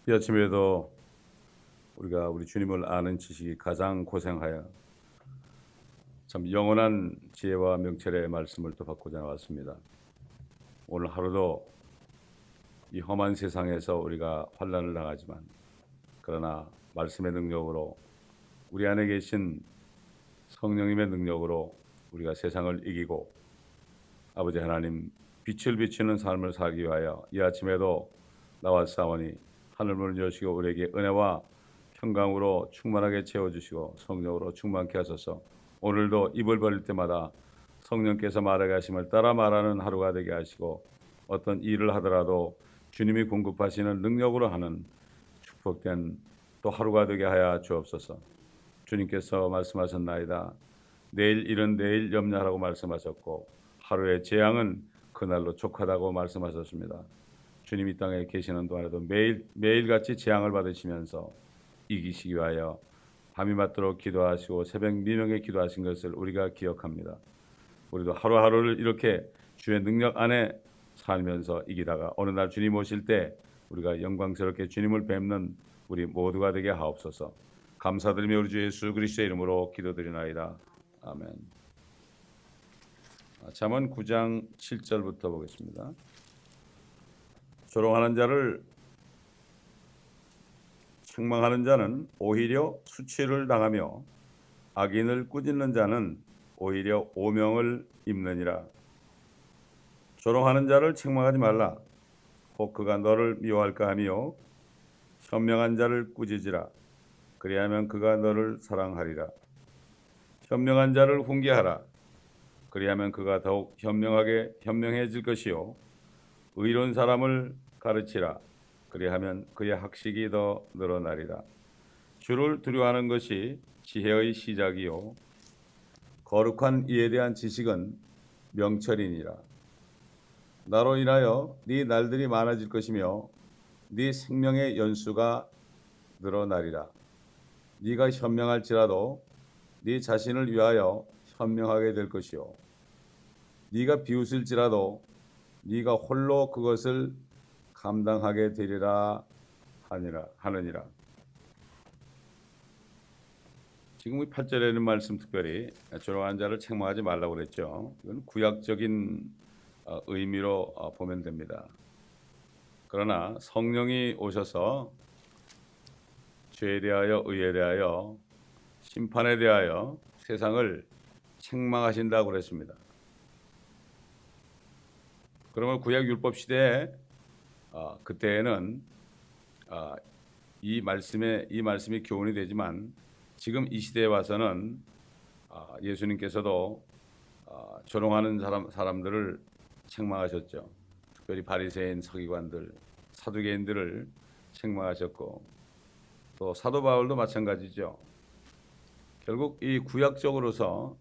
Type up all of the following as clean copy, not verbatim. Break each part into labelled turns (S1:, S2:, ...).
S1: 이 아침에도 우리가 우리 주님을 아는 지식이 가장 고생하여 참 영원한 지혜와 명철의 말씀을 또 받고자 나왔습니다. 오늘 하루도 이 험한 세상에서 우리가 환난을 당하지만 그러나 말씀의 능력으로 우리 안에 계신 성령님의 능력으로 우리가 세상을 이기고 아버지 하나님 빛을 비추는 삶을 살기 위하여 이 아침에도 나왔사오니 하늘문을 여시고 우리에게 은혜와 평강으로 충만하게 채워주시고 성령으로 충만케 하소서. 오늘도 입을 벌릴 때마다 성령께서 말하게 하심을 따라 말하는 하루가 되게 하시고 어떤 일을 하더라도 주님이 공급하시는 능력으로 하는 축복된 또 하루가 되게 하여 주옵소서. 주님께서 말씀하셨나이다. 내일 일은 내일 염려하라고 말씀하셨고 하루의 재앙은 그날로 족하다고 말씀하셨습니다. 주님 이 땅에 계시는 동안에도 매일같이 재앙을 받으시면서 이기시기 위하여 밤이 맞도록 기도하시고 새벽 미명에 기도하신 것을 우리가 기억합니다. 우리도 하루하루를 이렇게 주의 능력 안에 살면서 이기다가 어느 날 주님 오실 때 우리가 영광스럽게 주님을 뵙는 우리 모두가 되게 하옵소서. 감사드리며 우리 주 예수 그리스도의 이름으로 기도드리나이다. 아멘. 잠언 9장 7절부터 보겠습니다. 조롱하는 자를 책망하는 자는 오히려 수치를 당하며 악인을 꾸짖는 자는 오히려 오명을 입느니라. 조롱하는 자를 책망하지 말라. 혹 그가 너를 미워할까 하며 현명한 자를 꾸짖으라. 그리하면 그가 너를 사랑하리라. 현명한 자를 훈계하라. 그리하면 그가 더욱 현명해질 것이요 의로운 사람을 가르치라. 그리하면 그의 학식이 더 늘어나리라. 주를 두려워하는 것이 지혜의 시작이요 거룩한 이에 대한 지식은 명철이니라. 나로 인하여 네 날들이 많아질 것이며 네 생명의 연수가 늘어나리라. 네가 현명할지라도 네 자신을 위하여 현명하게 될 것이요 네가 비웃을지라도 네가 홀로 그것을 감당하게 되리라 하느니라. 지금 8절에 있는 말씀 특별히 조롱하는 자를 책망하지 말라고 그랬죠. 이건 구약적인 의미로 보면 됩니다. 그러나 성령이 오셔서 죄에 대하여 의에 대하여 심판에 대하여 세상을 책망하신다고 그랬습니다. 그러면 구약 율법 시대에 그때에는 이 말씀이 교훈이 되지만 지금 이 시대에 와서는 예수님께서도 조롱하는 사람들을 책망하셨죠. 특별히 바리새인, 서기관들, 사두개인들을 책망하셨고 또 사도 바울도 마찬가지죠. 결국 이 구약적으로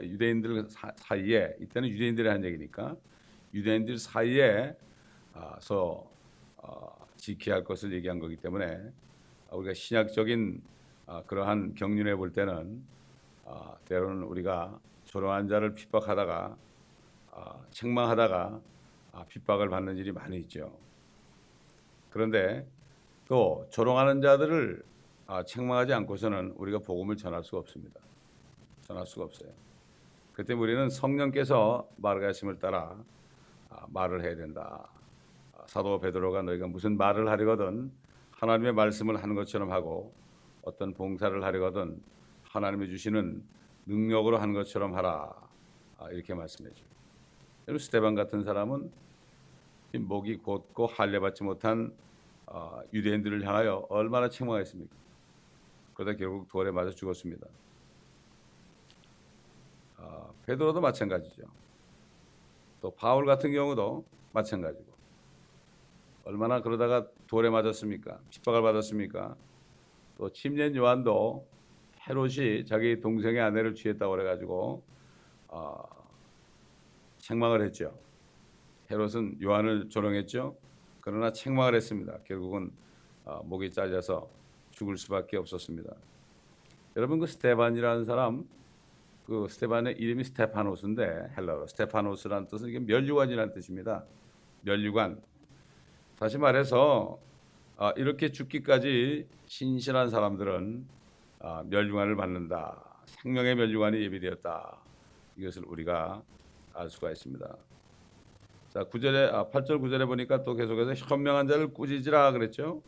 S1: 유대인들 사이에 이때는 유대인들이 한 얘기니까 유대인들 사이에서 지켜야 할 것을 얘기한 거기 때문에 우리가 신약적인 그러한 경륜에 볼 때는 때로는 우리가 조롱한 자를 핍박하다가 책망하다가 핍박을 받는 일이 많이 있죠. 그런데 또 조롱하는 자들을 책망하지 않고서는 우리가 복음을 전할 수가 없습니다. 전할 수가 없어요. 그때 우리는 성령께서 말하심을 따라 말을 해야 된다. 사도 베드로가 너희가 무슨 말을 하려거든 하나님의 말씀을 하는 것처럼 하고 어떤 봉사를 하려거든 하나님이 주시는 능력으로 하는 것처럼 하라. 이렇게 말씀해줘요. 스데반 같은 사람은 목이 곧고 할례받지 못한 유대인들을 향하여 얼마나 책망했습니까? 그러다 결국 돌에 맞아 죽었습니다. 베드로도 마찬가지죠. 또 바울 같은 경우도 마찬가지고 얼마나 그러다가 돌에 맞았습니까? 핍박을 받았습니까? 또 침례 요한도 헤롯이 자기 동생의 아내를 취했다고 그래가지고 책망을 했죠. 헤롯은 요한을 조롱했죠. 그러나 책망을 했습니다. 결국은 목이 잘려서 죽을 수밖에 없었습니다. 여러분 그 스테반이라는 사람, 그 스테반의 이름이 스테파노스인데 헬라어로 스테파노스라는 뜻은 이게 면류관이라는 뜻입니다. 면류관. 다시 말해서 이렇게 죽기까지 신실한 사람들은 멸류관을 받는다. 생명의 멸류관이 예비되었다. 이것을 우리가 알 수가 있습니다. 자, 8절 9절에 보니까 또 계속해서 현명한 자를 꾸짖으라 그랬죠.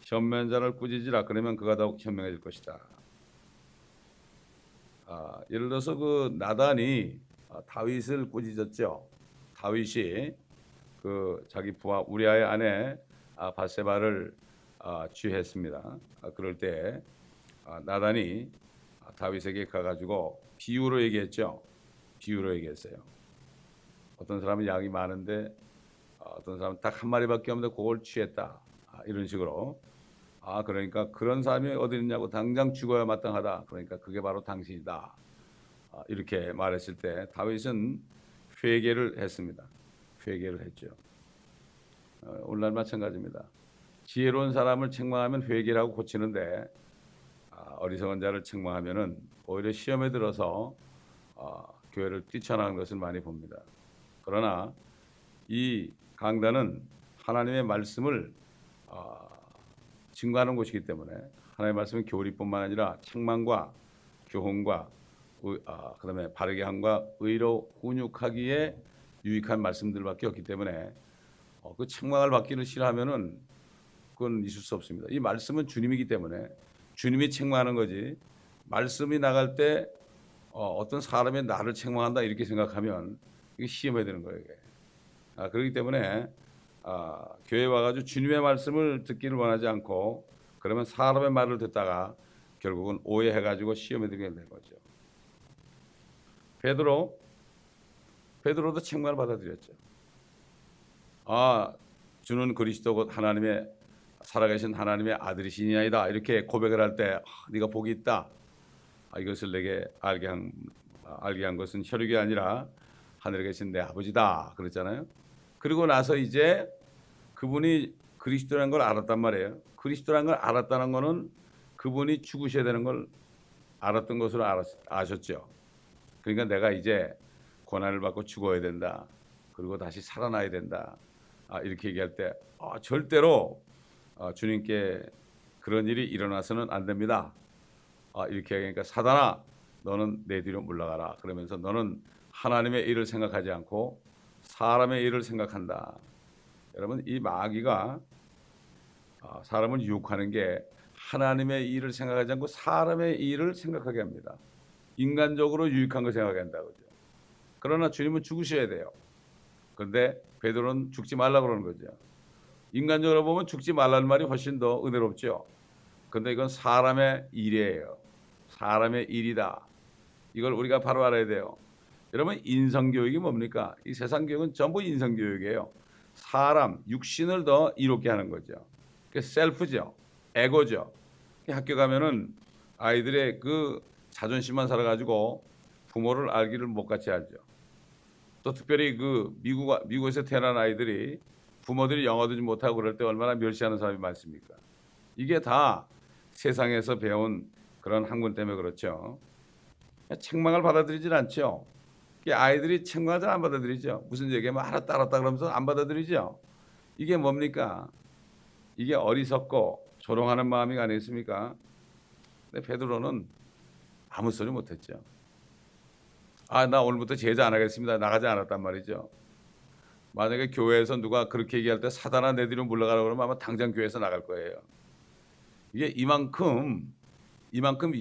S1: 현명한 자를 꾸짖으라. 그러면 그가 더욱 현명해질 것이다. 예를 들어서 그 나단이 다윗을 꾸짖었죠. 다윗이 그 자기 부하 우리아의 아내 밧세바를 취했습니다. 그럴 때 나단이 다윗에게 가가지고 비유로 얘기했죠. 비유로 얘기했어요. 어떤 사람은 양이 많은데 어떤 사람은 딱 한 마리밖에 없는데 그걸 취했다. 이런 식으로. 그러니까 그런 사람이 어디 있냐고 당장 죽어야 마땅하다. 그러니까 그게 바로 당신이다. 이렇게 말했을 때 다윗은 회개를 했습니다. 회개를 했죠. 오늘날 마찬가지입니다. 지혜로운 사람을 책망하면 회개라고 고치는데 어리석은 자를 책망하면은 오히려 시험에 들어서 교회를 뛰쳐나간 것을 많이 봅니다. 그러나 이 강단은 하나님의 말씀을 증거하는 곳이기 때문에 하나님의 말씀은 교리뿐만 아니라 책망과 교훈과 그다음에 바르게 함과 의로 훈육하기에 유익한 말씀들밖에 없기 때문에 그 책망을 받기를 싫어하면은 그건 있을 수 없습니다. 이 말씀은 주님이기 때문에 주님이 책망하는 거지. 말씀이 나갈 때 어떤 사람이 나를 책망한다 이렇게 생각하면 이게 시험해야 되는 거예요. 이게. 그렇기 때문에 교회에 와가지고 주님의 말씀을 듣기를 원하지 않고 그러면 사람의 말을 듣다가 결국은 오해해가지고 시험에 들게 되는 거죠. 베드로도 책망을 받아들였죠. 주는 그리스도 곧 하나님의 살아계신 하나님의 아들이시니이다 이렇게 고백을 할 때 네가 복이 있다. 이것을 내게 알게 한 것은 혈육이 아니라 하늘에 계신 내 아버지다 그랬잖아요. 그리고 나서 이제 그분이 그리스도라는 걸 알았단 말이에요. 그리스도라는 걸 알았다는 거는 그분이 죽으셔야 되는 걸 알았던 것으로 아셨죠. 그러니까 내가 이제 고난을 받고 죽어야 된다. 그리고 다시 살아나야 된다. 이렇게 얘기할 때 절대로 주님께 그런 일이 일어나서는 안 됩니다. 이렇게 얘기하니까 사단아 너는 내 뒤로 물러가라. 그러면서 너는 하나님의 일을 생각하지 않고 사람의 일을 생각한다. 여러분 이 마귀가 사람을 유혹하는 게 하나님의 일을 생각하지 않고 사람의 일을 생각하게 합니다. 인간적으로 유익한 걸 생각하게 한다. 그죠? 그러나 주님은 죽으셔야 돼요. 그런데 베드로는 죽지 말라 그러는 거죠. 인간적으로 보면 죽지 말라는 말이 훨씬 더 은혜롭죠. 그런데 이건 사람의 일이에요. 사람의 일이다. 이걸 우리가 바로 알아야 돼요. 여러분 인성교육이 뭡니까? 이 세상 교육은 전부 인성교육이에요. 사람, 육신을 더 이롭게 하는 거죠. 그 셀프죠. 에고죠. 학교 가면은 아이들의 그 자존심만 살아가지고 부모를 알기를 못 같이 알죠. 또 특별히 그 미국에서 태어난 아이들이 부모들이 영어도 좀 못하고 그럴 때 얼마나 멸시하는 사람이 많습니까? 이게 다 세상에서 배운 그런 학문 때문에 그렇죠. 책망을 받아들이질 않죠. 아이들이 책망을 잘 안 받아들이죠. 무슨 얘기하면 알았다 그러면서 안 받아들이죠. 이게 뭡니까? 이게 어리석고 조롱하는 마음이 아니겠습니까? 근데 베드로는 아무 소리 못했죠. 나 오늘부터 제자 안 하겠습니다. 나가지 않았단 말이죠. 만약에 교회에서 누가 그렇게 얘기할 때 사단아 내 뒤로 물러가라 그러면 아마 당장 교회에서 나갈 거예요. 이게 이만큼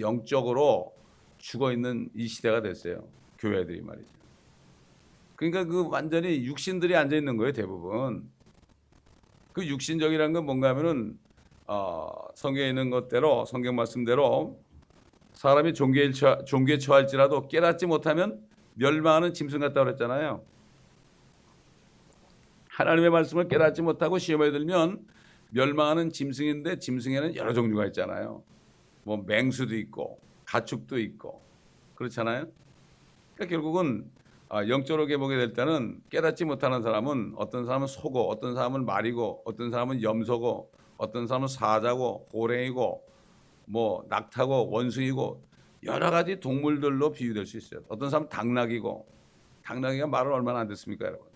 S1: 영적으로 죽어 있는 이 시대가 됐어요. 교회들이 말이죠. 그러니까 그 완전히 육신들이 앉아 있는 거예요, 대부분. 그 육신적이라는 건 뭔가 하면은 성경에 있는 것대로 성경 말씀대로 사람이 종교에 처할지라도 깨닫지 못하면 멸망하는 짐승 같다고 그랬잖아요. 하나님의 말씀을 깨닫지 못하고 시험에 들면 멸망하는 짐승인데 짐승에는 여러 종류가 있잖아요. 뭐 맹수도 있고 가축도 있고 그렇잖아요. 그러니까 결국은 영적으로 보게 될 때는 깨닫지 못하는 사람은 어떤 사람은 소고 어떤 사람은 말이고 어떤 사람은 염소고 어떤 사람은 사자고 호랭이고 뭐 낙타고 원숭이고 여러 가지 동물들로 비유될 수 있어요. 어떤 사람은 당나귀고 당나귀가 말을 얼마나 안 듣습니까 여러분.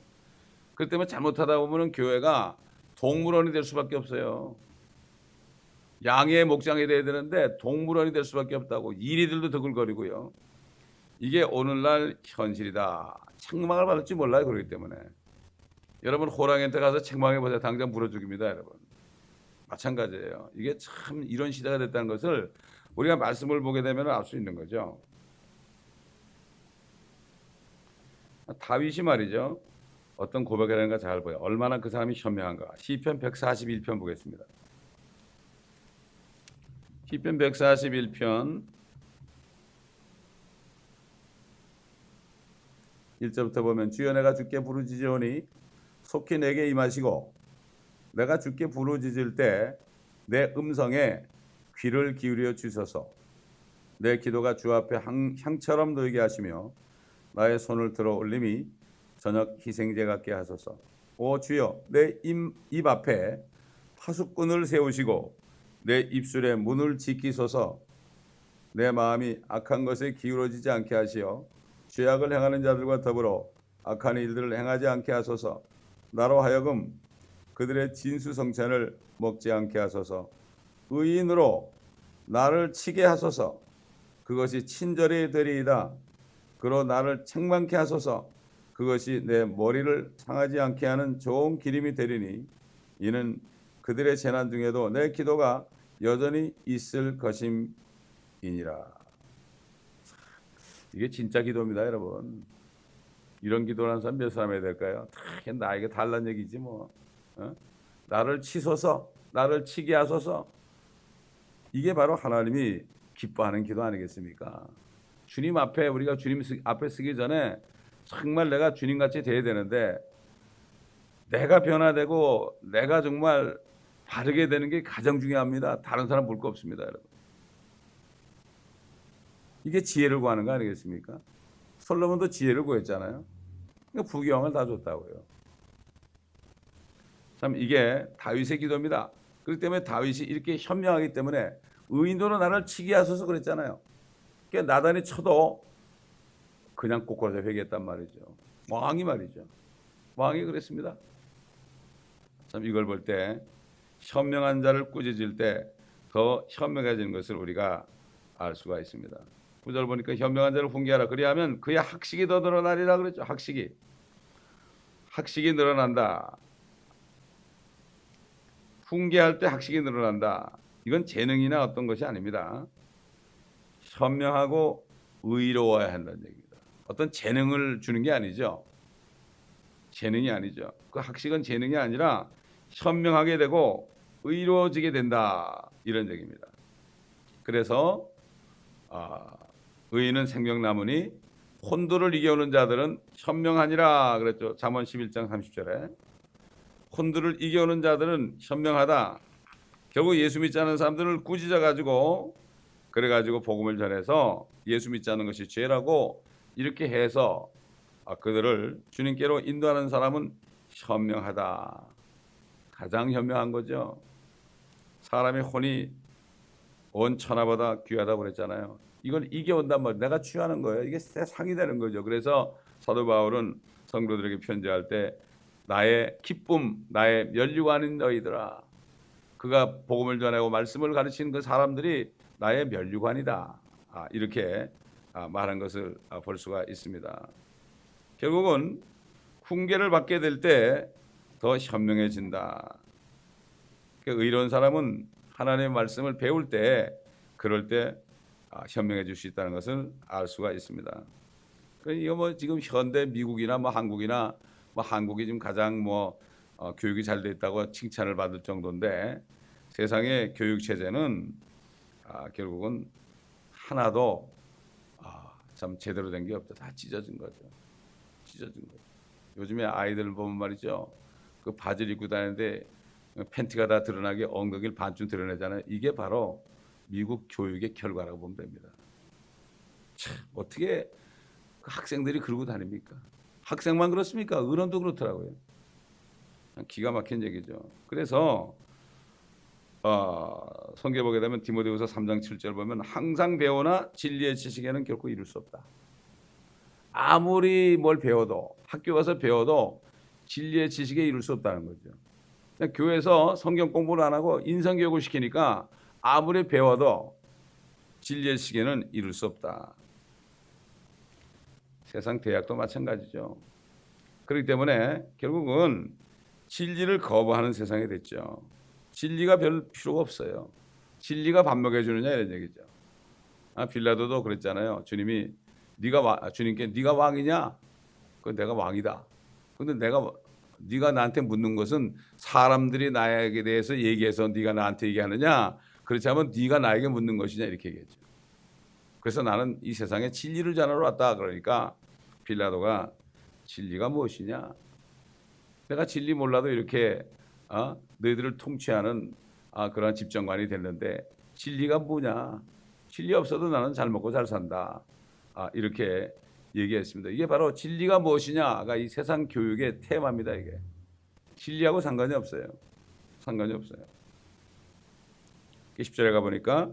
S1: 그렇기 때문에 잘못하다 보면 교회가 동물원이 될 수밖에 없어요. 양의 목장이 돼야 되는데 동물원이 될 수밖에 없다고 이리들도 더글거리고요. 이게 오늘날 현실이다. 책망을 받을지 몰라요. 그렇기 때문에 여러분 호랑이한테 가서 책망해 보세요. 당장 물어 죽입니다, 여러분. 마찬가지예요. 이게 참 이런 시대가 됐다는 것을 우리가 말씀을 보게 되면 알 수 있는 거죠. 다윗이 말이죠. 어떤 고백을 하는가 잘 보여. 얼마나 그 사람이 현명한가. 시편 141편 보겠습니다. 시편 141편 1절부터 보면 주여 내가 주께 부르짖으오니 속히 내게 임하시고 내가 주께 부르짖을 때 내 음성에 귀를 기울여 주소서. 내 기도가 주 앞에 향처럼 놓이게 하시며 나의 손을 들어 올림이 저녁 희생제 같게 하소서. 오 주여 내 입 앞에 파수꾼을 세우시고 내 입술에 문을 지키소서. 내 마음이 악한 것에 기울어지지 않게 하시어 죄악을 행하는 자들과 더불어 악한 일들을 행하지 않게 하소서. 나로 하여금 그들의 진수성찬을 먹지 않게 하소서. 의인으로 나를 치게 하소서. 그것이 친절이 되리이다. 그로 나를 책망케 하소서. 그것이 내 머리를 상하지 않게 하는 좋은 기름이 되리니 이는 그들의 재난 중에도 내 기도가 여전히 있을 것임이니라. 이게 진짜 기도입니다, 여러분. 이런 기도를 하는 사람 몇 사람이 될까요? 다 나에게 달란 얘기지 뭐. 나를 치소서, 나를 치게 하소서. 이게 바로 하나님이 기뻐하는 기도 아니겠습니까? 주님 앞에 우리가 주님 앞에 서기 전에 정말 내가 주님같이 돼야 되는데 내가 변화되고 내가 정말 바르게 되는 게 가장 중요합니다. 다른 사람 볼 거 없습니다, 여러분. 이게 지혜를 구하는 거 아니겠습니까? 솔로몬도 지혜를 구했잖아요. 그러니까 부귀영화를 다 줬다고요. 참 이게 다윗의 기도입니다. 그렇기 때문에 다윗이 이렇게 현명하기 때문에 의인으로 나를 치게 하소서 그랬잖아요. 그러니까 나단이 쳐도 그냥 꼬꾸라져 회개했단 말이죠. 왕이 말이죠. 왕이 그랬습니다. 참 이걸 볼 때 현명한 자를 꾸짖을 때 더 현명해지는 것을 우리가 알 수가 있습니다. 9절 보니까 현명한 자를 훈계하라. 그리하면 그의 학식이 더 늘어나리라 그랬죠. 학식이 늘어난다. 훈계할 때 학식이 늘어난다. 이건 재능이나 어떤 것이 아닙니다. 현명하고 의로워야 한다는 얘기입니다. 어떤 재능을 주는 게 아니죠. 재능이 아니죠. 그 학식은 재능이 아니라 현명하게 되고 의로워지게 된다. 이런 얘기입니다. 그래서 의인은 생명나무니 혼돈을 이겨오는 자들은 현명하니라 그랬죠. 잠언 11장 30절에. 혼돈을 이겨오는 자들은 현명하다. 결국 예수 믿지 않는 사람들을 꾸짖어 가지고 그래가지고 복음을 전해서 예수 믿지 않는 것이 죄라고 이렇게 해서 그들을 주님께로 인도하는 사람은 현명하다. 가장 현명한 거죠. 사람의 혼이 온 천하보다 귀하다고 그랬잖아요. 이걸 이겨온단 말이에요. 내가 취하는 거예요. 이게 상이 되는 거죠. 그래서 사도 바울은 성도들에게 편지할 때 나의 기쁨, 나의 면류관인 너희들아. 그가 복음을 전하고 말씀을 가르치는 그 사람들이 나의 면류관이다. 이렇게 말한 것을 볼 수가 있습니다. 결국은 훈계를 받게 될 때 더 현명해진다. 의로운 사람은 하나님의 말씀을 배울 때 그럴 때 현명해질 수 있다는 것을 알 수가 있습니다. 이거 뭐 지금 현대 미국이나 뭐 한국이나 뭐 한국이 지금 가장 교육이 잘 돼 있다고 칭찬을 받을 정도인데 세상의 교육 체제는 결국은 하나도 참 제대로 된 게 없다. 다 찢어진 거죠. 요즘에 아이들 보면 말이죠. 그 바지를 입고 다니는데 팬티가 다 드러나게 엉덩이를 반쯤 드러내잖아요. 이게 바로 미국 교육의 결과라고 보면 됩니다. 참 어떻게 그 학생들이 그러고 다닙니까? 학생만 그렇습니까? 어른도 그렇더라고요. 기가 막힌 얘기죠. 그래서 성경 보게 되면 디모데후서 3장 7절 보면 항상 배우나 진리의 지식에는 결코 이룰 수 없다. 아무리 뭘 배워도 학교 가서 배워도 진리의 지식에 이룰 수 없다는 거죠. 교회에서 성경 공부를 안 하고 인성교육을 시키니까 아무리 배워도 진리의 시계는 이룰 수 없다. 세상 대학도 마찬가지죠. 그렇기 때문에 결국은 진리를 거부하는 세상이 됐죠. 진리가 별 필요가 없어요. 진리가 밥 먹여주느냐 이런 얘기죠. 빌라도도 그랬잖아요. 주님이 주님께 네가 왕이냐? 그 내가 왕이다. 근데 네가 나한테 묻는 것은 사람들이 나에게 대해서 얘기해서 네가 나한테 얘기하느냐? 그렇지 않으면 네가 나에게 묻는 것이냐 이렇게 얘기했죠. 그래서 나는 이 세상에 진리를 전하러 왔다. 그러니까 빌라도가 진리가 무엇이냐? 내가 진리 몰라도 이렇게 너희들을 통치하는 그런 집정관이 됐는데 진리가 뭐냐? 진리 없어도 나는 잘 먹고 잘 산다. 이렇게 얘기했습니다. 이게 바로 진리가 무엇이냐가 이 세상 교육의 테마입니다. 이게 진리하고 상관이 없어요. 상관이 없어요. 10절에 가보니까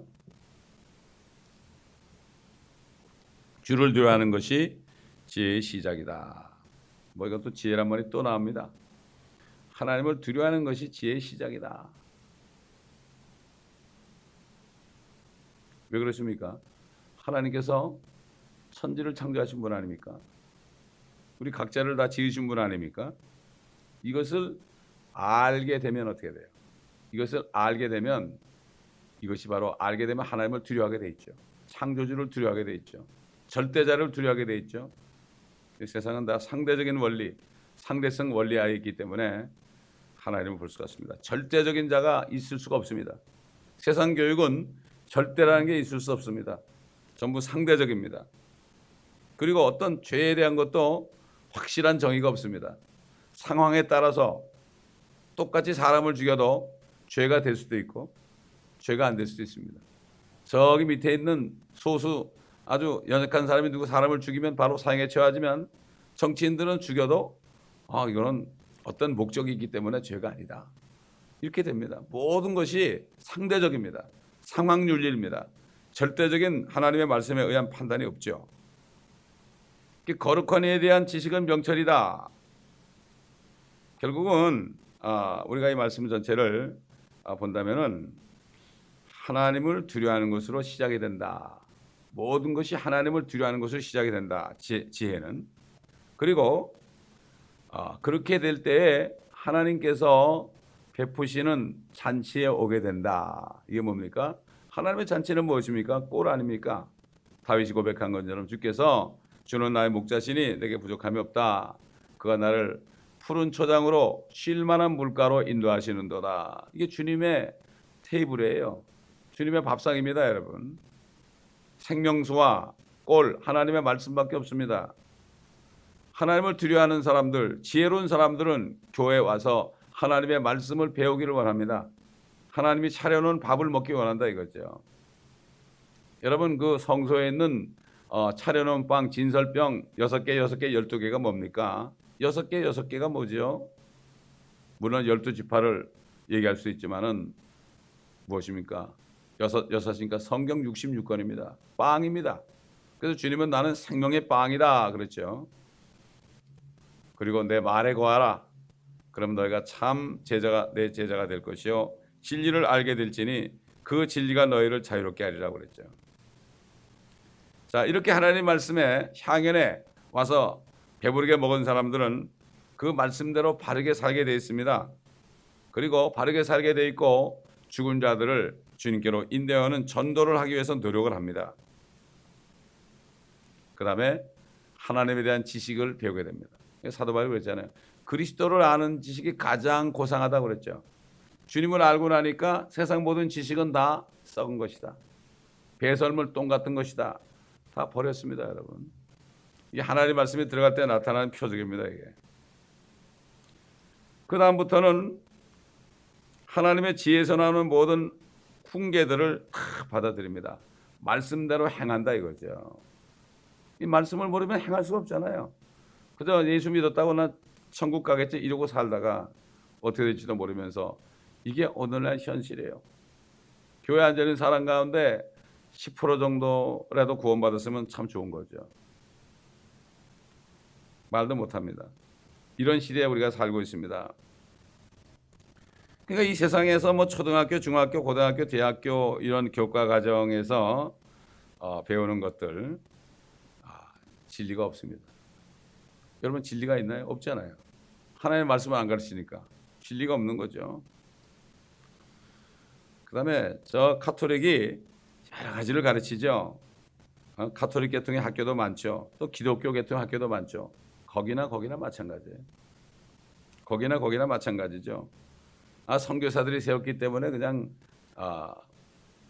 S1: 주를 두려워하는 것이 지혜의 시작이다. 뭐 이것도 지혜란 말이 또 나옵니다. 하나님을 두려워하는 것이 지혜의 시작이다. 왜 그러십니까? 하나님께서 천지를 창조하신 분 아닙니까? 우리 각자를 다 지으신 분 아닙니까? 이것을 알게 되면 어떻게 돼요? 이것을 알게 되면 이것이 바로 알게 되면 하나님을 두려워하게 돼 있죠. 창조주를 두려워하게 돼 있죠. 절대자를 두려워하게 돼 있죠. 이 세상은 다 상대적인 원리, 상대성 원리하에 있기 때문에 하나님을 볼 수가 없습니다. 절대적인 자가 있을 수가 없습니다. 세상 교육은 절대라는 게 있을 수 없습니다. 전부 상대적입니다. 그리고 어떤 죄에 대한 것도 확실한 정의가 없습니다. 상황에 따라서 똑같이 사람을 죽여도 죄가 될 수도 있고 죄가 안 될 수도 있습니다. 저기 밑에 있는 소수 아주 연약한 사람이 누구 사람을 죽이면 바로 사형에 처하지만 정치인들은 죽여도 이거는 어떤 목적이 있기 때문에 죄가 아니다. 이렇게 됩니다. 모든 것이 상대적입니다. 상황윤리입니다. 절대적인 하나님의 말씀에 의한 판단이 없죠. 거룩한 이에 대한 지식은 명철이다. 결국은 우리가 이 말씀 전체를 본다면은 하나님을 두려워하는 것으로 시작이 된다. 모든 것이 하나님을 두려워하는 것으로 시작이 된다. 지혜는. 그리고 그렇게 될 때에 하나님께서 베푸시는 잔치에 오게 된다. 이게 뭡니까? 하나님의 잔치는 무엇입니까? 꼴 아닙니까? 다윗이 고백한 것처럼 주께서 주는 나의 목자시니 내게 부족함이 없다. 그가 나를 푸른 초장으로 쉴 만한 물가로 인도하시는도다. 이게 주님의 테이블이에요. 주님의 밥상입니다, 여러분. 생명수와 꼴, 하나님의 말씀밖에 없습니다. 하나님을 두려워하는 사람들, 지혜로운 사람들은 교회에 와서 하나님의 말씀을 배우기를 원합니다. 하나님이 차려놓은 밥을 먹기 원한다 이거죠. 여러분 그 성소에 있는 차려놓은 빵, 진설병 6개, 12개가 뭡니까? 6개가 뭐죠? 물론 12지파를 얘기할 수 있지만은 무엇입니까? 여섯이니까 성경 66권입니다. 빵입니다. 그래서 주님은 나는 생명의 빵이다 그랬죠. 그리고 내 말에 거하라. 그럼 너희가 참 내 제자가 될 것이요 진리를 알게 될지니 그 진리가 너희를 자유롭게 하리라고 그랬죠. 자, 이렇게 하나님 말씀에 향연에 와서 배부르게 먹은 사람들은 그 말씀대로 바르게 살게 되어 있습니다. 그리고 바르게 살게 되어 있고 죽은 자들을 주님께로 인도하는 전도를 하기 위해서 노력을 합니다. 그 다음에 하나님에 대한 지식을 배우게 됩니다. 사도 바울이 그랬잖아요. 그리스도를 아는 지식이 가장 고상하다고 그랬죠. 주님을 알고 나니까 세상 모든 지식은 다 썩은 것이다. 배설물 똥 같은 것이다. 다 버렸습니다, 여러분. 이게 하나님 말씀이 들어갈 때 나타나는 표적입니다, 이게. 그 다음부터는 하나님의 지혜에서 나오는 모든 훈계들을 다 받아들입니다. 말씀대로 행한다 이거죠. 이 말씀을 모르면 행할 수가 없잖아요. 그저 예수 믿었다고 나 천국 가겠지 이러고 살다가 어떻게 될지도 모르면서 이게 오늘날 현실이에요. 교회 앉아 있는 사람 가운데 10% 정도라도 구원받았으면 참 좋은 거죠. 말도 못합니다. 이런 시대에 우리가 살고 있습니다. 그러니까 이 세상에서 뭐 초등학교, 중학교, 고등학교, 대학교 이런 교과 과정에서 배우는 것들 진리가 없습니다. 여러분 진리가 있나요? 없잖아요. 하나님의 말씀을 안 가르치니까 진리가 없는 거죠. 그 다음에 저 카톨릭이 여러 가지를 가르치죠. 카톨릭 계통의 학교도 많죠. 또 기독교 계통의 학교도 많죠. 거기나 마찬가지예요. 거기나 마찬가지죠. 선교사들이 세웠기 때문에 그냥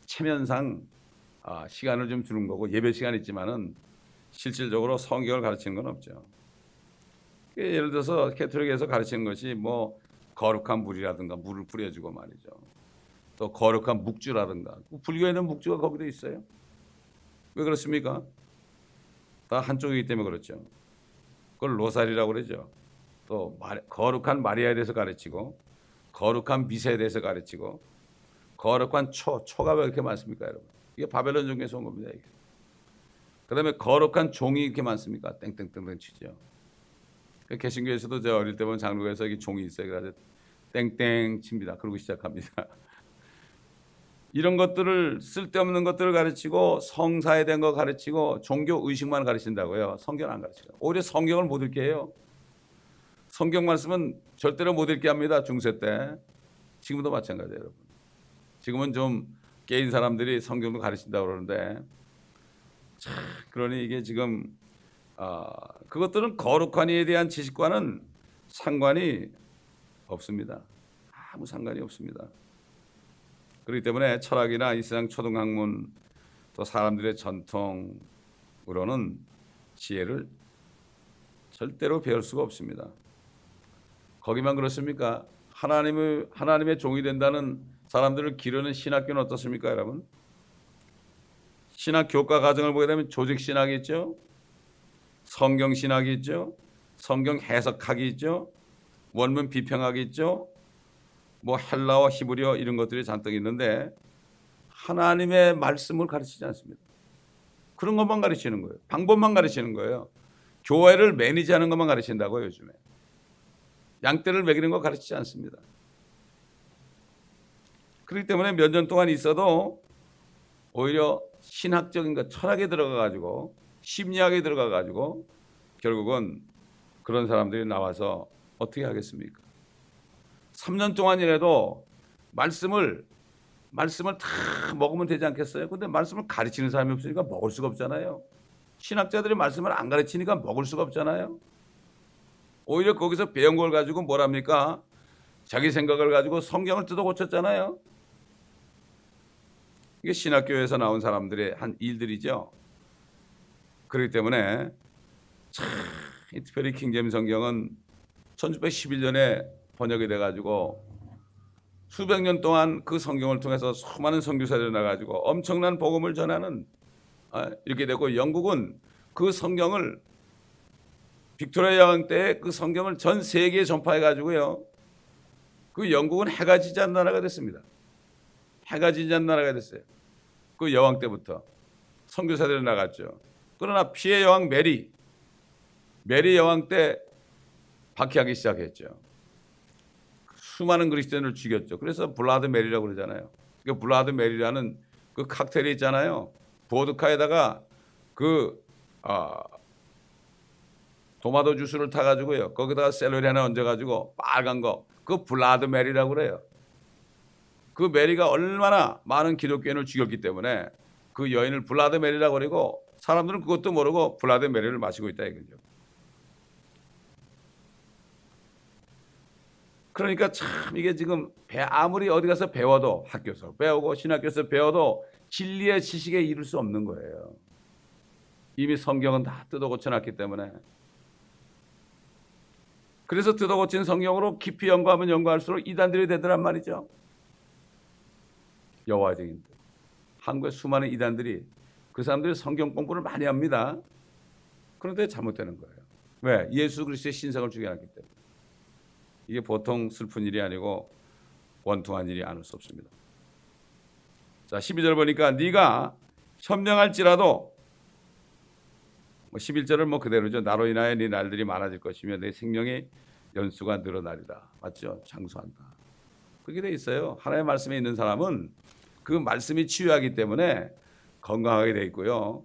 S1: 체면상 시간을 좀 주는 거고 예배 시간 있지만은 실질적으로 성경을 가르치는 건 없죠. 예를 들어서 캐톨릭에서 가르치는 것이 뭐 거룩한 물이라든가 물을 뿌려주고 말이죠. 또 거룩한 묵주라든가 불교에는 묵주가 거기도 있어요. 왜 그렇습니까? 다 한쪽이기 때문에 그렇죠. 그걸 로사리라고 그러죠. 또 거룩한 마리아에 대해서 가르치고 거룩한 미사에 대해서 가르치고 거룩한 초가 왜 이렇게 많습니까, 여러분? 이게 바벨론 종교에서 온 겁니다. 이게. 그다음에 거룩한 종이 이렇게 많습니까? 땡땡땡땡 치죠. 개신교에서도 저 어릴 때 보면 장로교에서 이게 종이 있어요. 그래서 땡땡 칩니다. 그러고 시작합니다. 이런 것들을 쓸데없는 것들을 가르치고 성사에 대한 거 가르치고 종교 의식만 가르친다고요. 성경 안 가르쳐요. 오히려 성경을 못 읽게 해요. 성경 말씀은 절대로 못 읽게 합니다. 중세 때. 지금도 마찬가지예요, 여러분. 지금은 좀 깨인 사람들이 성경도 가르친다고 그러는데 그러니 이게 지금 그것들은 거룩한 이에 대한 지식과는 상관이 없습니다. 아무 상관이 없습니다. 그렇기 때문에 철학이나 이 세상 초등학문 또 사람들의 전통으로는 지혜를 절대로 배울 수가 없습니다. 거기만 그렇습니까? 하나님의 종이 된다는 사람들을 기르는 신학교는 어떻습니까, 여러분? 신학 교과 과정을 보게 되면 조직 신학이 있죠. 성경 신학이 있죠. 성경 해석학이 있죠. 원문 비평학이 있죠. 뭐 헬라어, 히브리어 이런 것들이 잔뜩 있는데 하나님의 말씀을 가르치지 않습니다. 그런 것만 가르치는 거예요. 방법만 가르치는 거예요. 교회를 매니지하는 것만 가르친다고요, 요즘에. 양떼를 먹이는 거 가르치지 않습니다. 그렇기 때문에 몇 년 동안 있어도 오히려 신학적인 것, 철학에 들어가가지고 심리학에 들어가가지고 결국은 그런 사람들이 나와서 어떻게 하겠습니까? 3년 동안이라도 말씀을 다 먹으면 되지 않겠어요? 근데 말씀을 가르치는 사람이 없으니까 먹을 수가 없잖아요. 신학자들이 말씀을 안 가르치니까 먹을 수가 없잖아요. 오히려 거기서 배운 걸 가지고 뭐랍니까? 자기 생각을 가지고 성경을 뜯어 고쳤잖아요. 이게 신학교에서 나온 사람들의 한 일들이죠. 그렇기 때문에 특별히 킹제임스 성경은 1611년에 번역이 돼가지고 수백 년 동안 그 성경을 통해서 수많은 선교사들이 나가지고 엄청난 복음을 전하는 이렇게 되고 영국은 그 성경을 빅토리아 여왕 때 그 성경을 전 세계에 전파해 가지고요. 그 영국은 해가 지지 않는 나라가 됐습니다. 해가 지지 않는 나라가 됐어요. 그 여왕 때부터 선교사들이 나갔죠. 그러나 피해 여왕 메리 여왕 때 박해하기 시작했죠. 수많은 그리스도인을 죽였죠. 그래서 블라드 메리라고 그러잖아요. 그 블라드 메리라는 그 칵테일이 있잖아요. 보드카에다가 그 토마토 주스를 타가지고요. 거기다가 샐러리 하나 얹어가지고 빨간 거, 그 블라드 메리라고 그래요. 그 메리가 얼마나 많은 기독교인을 죽였기 때문에 그 여인을 블라드 메리라고 그러고 사람들은 그것도 모르고 블라드 메리를 마시고 있다 이거죠. 그러니까 참 이게 지금 아무리 어디 가서 배워도 학교에서 배우고 신학교에서 배워도 진리의 지식에 이를 수 없는 거예요. 이미 성경은 다 뜯어 고쳐놨기 때문에. 그래서 뜯어 고친 성경으로 깊이 연구하면 연구할수록 이단들이 되더란 말이죠. 여호와 증인들. 한국의 수많은 이단들이 그 사람들이 성경 공부를 많이 합니다. 그런데 잘못되는 거예요. 왜? 예수 그리스도의 신성을 죽여놨기 때문에. 이게 보통 슬픈 일이 아니고 원통한 일이 아닐 수 없습니다. 자, 12절 보니까 네가 현명할지라도 11절은 그대로죠. 나로 인하여 네 날들이 많아질 것이며 내 생명의 연수가 늘어나리다. 맞죠? 장수한다. 그렇게 돼 있어요. 하나님의 말씀에 있는 사람은 그 말씀이 치유하기 때문에 건강하게 돼 있고요.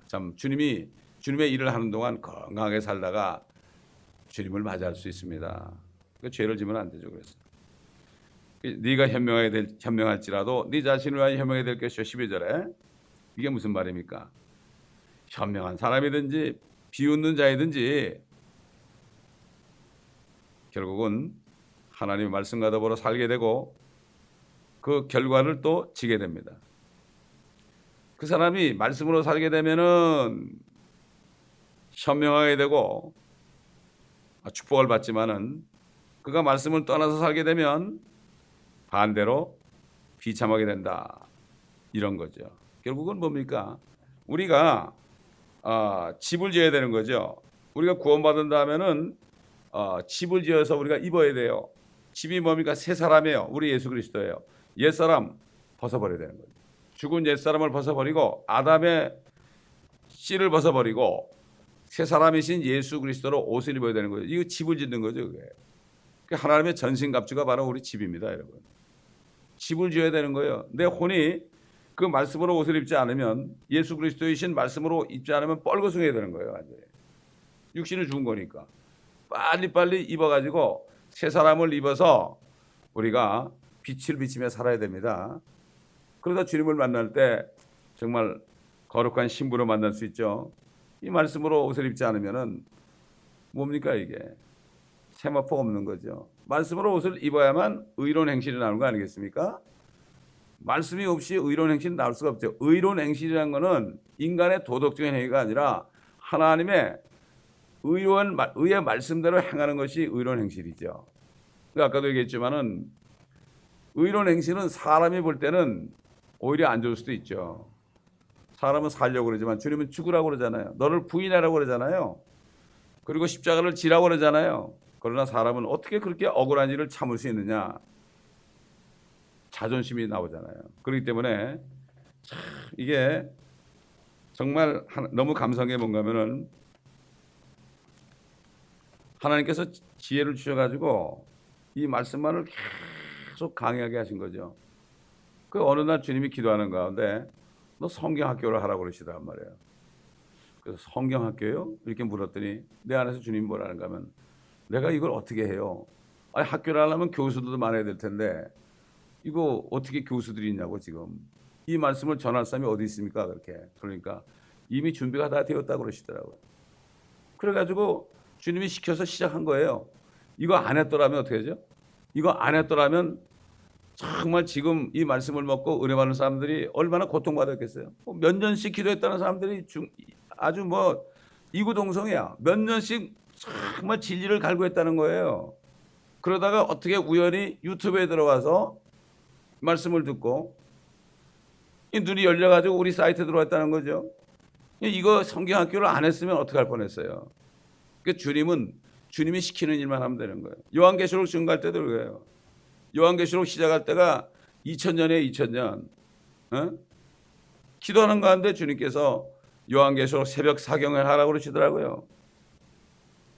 S1: 참 주님의 일을 하는 동안 건강하게 살다가 주님을 맞이할 수 있습니다. 그 죄를 지면 안 되죠. 그래서 네가 현명할지라도 네 자신을 위하여 현명해야 될 것이요. 12절에 이게 무슨 말입니까? 현명한 사람이든지 비웃는 자이든지 결국은 하나님의 말씀과 더불어 살게 되고 그 결과를 또 지게 됩니다. 그 사람이 말씀으로 살게 되면은 현명하게 되고 축복을 받지만은 그가 말씀을 떠나서 살게 되면 반대로 비참하게 된다. 이런 거죠. 결국은 뭡니까? 우리가 집을 지어야 되는 거죠. 우리가 구원받은 다음에는 집을 지어서 우리가 입어야 돼요. 집이 뭡니까? 새 사람이에요. 우리 예수 그리스도예요. 옛사람 벗어버려야 되는 거죠. 죽은 옛사람을 벗어버리고 아담의 씨를 벗어버리고 새 사람이신 예수 그리스도로 옷을 입어야 되는 거죠. 이거 집을 짓는 거죠. 그게. 하나님의 전신갑주가 바로 우리 집입니다. 여러분. 집을 지어야 되는 거예요. 내 혼이 그 말씀으로 옷을 입지 않으면 예수 그리스도이신 말씀으로 입지 않으면 뻘거숭해야 되는 거예요. 완전히. 육신은 죽은 거니까. 빨리 입어가지고 새 사람을 입어서 우리가 빛을 비치며 살아야 됩니다. 그러다 주님을 만날 때 정말 거룩한 신부로 만날 수 있죠. 이 말씀으로 옷을 입지 않으면은 뭡니까 이게? 세마포 없는 거죠. 말씀으로 옷을 입어야만 의로운 행실이 나오는 거 아니겠습니까? 말씀이 없이 의로운 행실은 나올 수가 없죠. 의로운 행실이라는 것은 인간의 도덕적인 행위가 아니라 하나님의 의의 말씀대로 행하는 것이 의로운 행실이죠. 아까도 얘기했지만은 의로운 행실은 사람이 볼 때는 오히려 안 좋을 수도 있죠. 사람은 살려고 그러지만 주님은 죽으라고 그러잖아요. 너를 부인하라고 그러잖아요. 그리고 십자가를 지라고 그러잖아요. 그러나 사람은 어떻게 그렇게 억울한 일을 참을 수 있느냐? 자존심이 나오잖아요. 그렇기 때문에 참 이게 정말 너무 감사한 게 뭔가 하면은 하나님께서 지혜를 주셔가지고 이 말씀만을 계속 강하게 하신 거죠. 그 어느 날 주님이 기도하는 가운데 너 성경학교를 하라고 그러시단 말이에요. 그래서 성경학교요? 이렇게 물었더니 내 안에서 주님이 뭐라는가 하면 내가 이걸 어떻게 해요? 아니, 학교를 하려면 교수들도 많아야 될 텐데 이거 어떻게 교수들이 있냐고 지금. 이 말씀을 전할 사람이 어디 있습니까? 그렇게. 그러니까 이미 준비가 다 되었다고 그러시더라고요. 그래가지고 주님이 시켜서 시작한 거예요. 이거 안 했더라면 어떻게 하죠? 이거 안 했더라면 정말 지금 이 말씀을 먹고 은혜 받는 사람들이 얼마나 고통받았겠어요. 몇 년씩 기도했다는 사람들이 아주 뭐 이구동성이야. 몇 년씩 정말 진리를 갈구했다는 거예요. 그러다가 어떻게 우연히 유튜브에 들어가서 말씀을 듣고 이 눈이 열려가지고 우리 사이트에 들어왔다는 거죠. 이거 성경학교를 안 했으면 어떻게 할 뻔했어요. 그러니까 주님이 시키는 일만 하면 되는 거예요. 요한계시록 증거할 때도 그래요. 요한계시록 시작할 때가 2000년에 2000년. 기도하는 가운데 주님께서 요한계시록 새벽 사경을 하라고 그러시더라고요.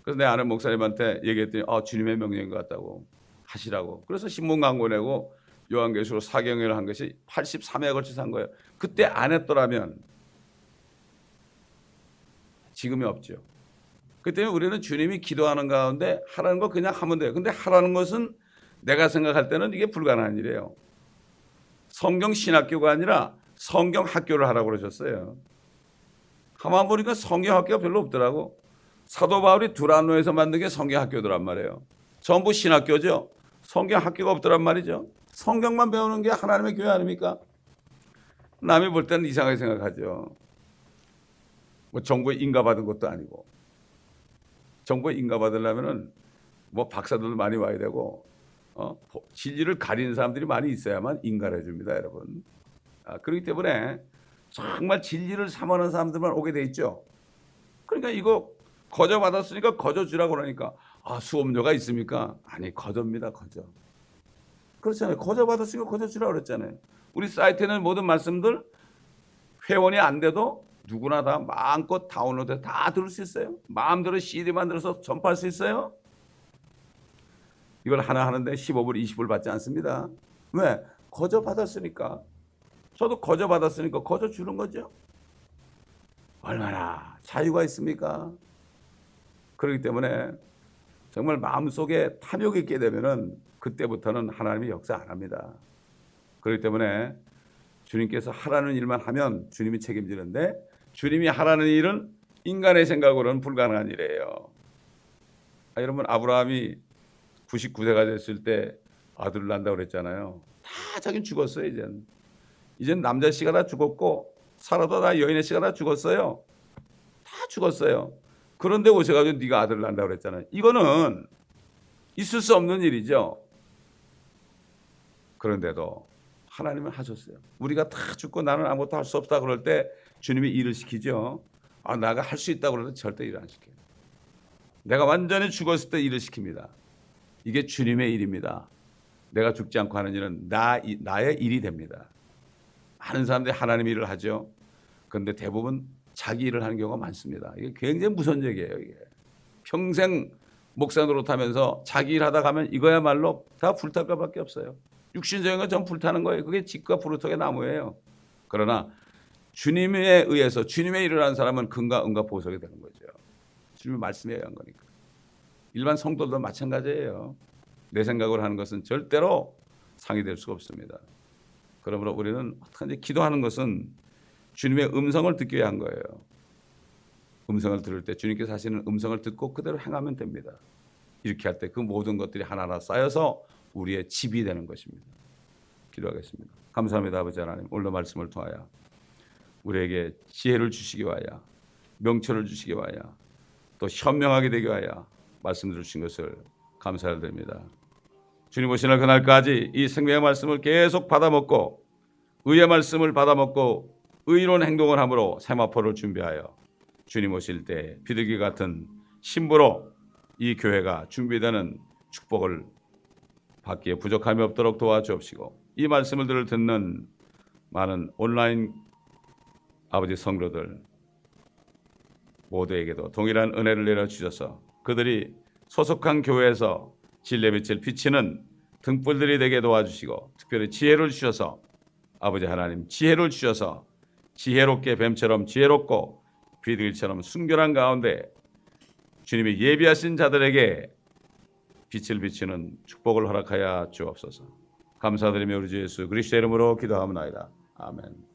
S1: 그래서 내 아는 목사님한테 얘기했더니 주님의 명령인 것 같다고 하시라고. 그래서 신문 광고 내고 요한계시록 사경을 한 것이 83회에 걸쳐서 한 거예요. 그때 안 했더라면 지금이 없죠. 그 때문에 우리는 주님이 기도하는 가운데 하라는 거 그냥 하면 돼요. 근데 하라는 것은 내가 생각할 때는 이게 불가능한 일이에요. 성경 신학교가 아니라 성경 학교를 하라고 그러셨어요. 가만 보니까 성경 학교가 별로 없더라고. 사도 바울이 두란노에서 만든 게 성경 학교더란 말이에요. 전부 신학교죠. 성경 학교가 없더란 말이죠. 성경만 배우는 게 하나님의 교회 아닙니까? 남이 볼 때는 이상하게 생각하죠. 뭐 정부에 인가받은 것도 아니고. 정부에 인가받으려면은 뭐 박사들도 많이 와야 되고 진리를 가리는 사람들이 많이 있어야만 인가를 해줍니다, 여러분. 그렇기 때문에 정말 진리를 삼하는 사람들만 오게 돼 있죠. 그러니까 이거 거저 받았으니까 거저 주라고 그러니까 수업료가 있습니까? 아니, 거저입니다, 거저. 그렇잖아요. 거저 받았으니까 거저 주라고 그랬잖아요. 우리 사이트에는 모든 말씀들 회원이 안 돼도 누구나 다 마음껏 다운로드 다 들을 수 있어요. 마음대로 CD 만들어서 전파할 수 있어요. 이걸 하나 하는데 15불, 20불 받지 않습니다. 왜? 거저 받았으니까. 저도 거저 받았으니까 거저 주는 거죠. 얼마나 자유가 있습니까? 그렇기 때문에 정말 마음속에 탐욕이 있게 되면은 그때부터는 하나님이 역사 안 합니다. 그렇기 때문에 주님께서 하라는 일만 하면 주님이 책임지는데, 주님이 하라는 일은 인간의 생각으로는 불가능한 일이에요. 여러분, 아브라함이 99세가 됐을 때 아들을 낳는다고 그랬잖아요. 다 자기는 죽었어요. 이젠 남자 씨가 다 죽었고 사라도 다 여인의 씨가 다 죽었어요. 다 죽었어요. 그런데 오셔가지고 네가 아들을 낳는다고 그랬잖아요. 이거는 있을 수 없는 일이죠. 그런데도 하나님은 하셨어요. 우리가 다 죽고 나는 아무것도 할 수 없다 그럴 때 주님이 일을 시키죠. 내가 할 수 있다고 그러면 절대 일을 안 시켜요. 내가 완전히 죽었을 때 일을 시킵니다. 이게 주님의 일입니다. 내가 죽지 않고 하는 일은 나의 일이 됩니다. 많은 사람들이 하나님 일을 하죠. 그런데 대부분 자기 일을 하는 경우가 많습니다. 이게 굉장히 무선적이에요. 이게 평생 목사 노릇하면서 자기 일 하다 가면 이거야말로 다 불탈 것밖에 없어요. 육신적인 건 전 불타는 거예요. 그게 집과 부르터의 나무예요. 그러나 주님에 의해서 주님의 일을 하는 사람은 금과 은과 보석이 되는 거죠. 주님의 말씀에 의한 거니까. 일반 성도들도 마찬가지예요. 내 생각으로 하는 것은 절대로 상이 될 수가 없습니다. 그러므로 우리는 어떻게 기도하는 것은 주님의 음성을 듣기 위한 거예요. 음성을 들을 때 주님께서 하시는 음성을 듣고 그대로 행하면 됩니다. 이렇게 할 때 그 모든 것들이 하나하나 쌓여서 우리의 집이 되는 것입니다. 기도하겠습니다. 감사합니다. 아버지 하나님, 오늘 말씀을 통하여 우리에게 지혜를 주시기 위하여, 명철을 주시기 위하여, 또 현명하게 되기 위하여 말씀을 주신 것을 감사드립니다. 주님 오시는 그날까지 이 생명의 말씀을 계속 받아먹고 의의 말씀을 받아먹고 의로운 행동을 함으로 세마포를 준비하여 주님 오실 때 비둘기 같은 신부로 이 교회가 준비되는 축복을 받기에 부족함이 없도록 도와주옵시고, 이 말씀을 듣는 많은 온라인 아버지 성도들 모두에게도 동일한 은혜를 내려주셔서 그들이 소속한 교회에서 진리의 빛을 비치는 등불들이 되게 도와주시고, 특별히 지혜를 주셔서 아버지 하나님 지혜를 주셔서 지혜롭게 뱀처럼 지혜롭고 비둘기처럼 순결한 가운데 주님이 예비하신 자들에게 빛을 비치는 축복을 허락하여 주옵소서. 감사드리며 우리 주 예수 그리스도의 이름으로 기도하옵나이다. 아멘.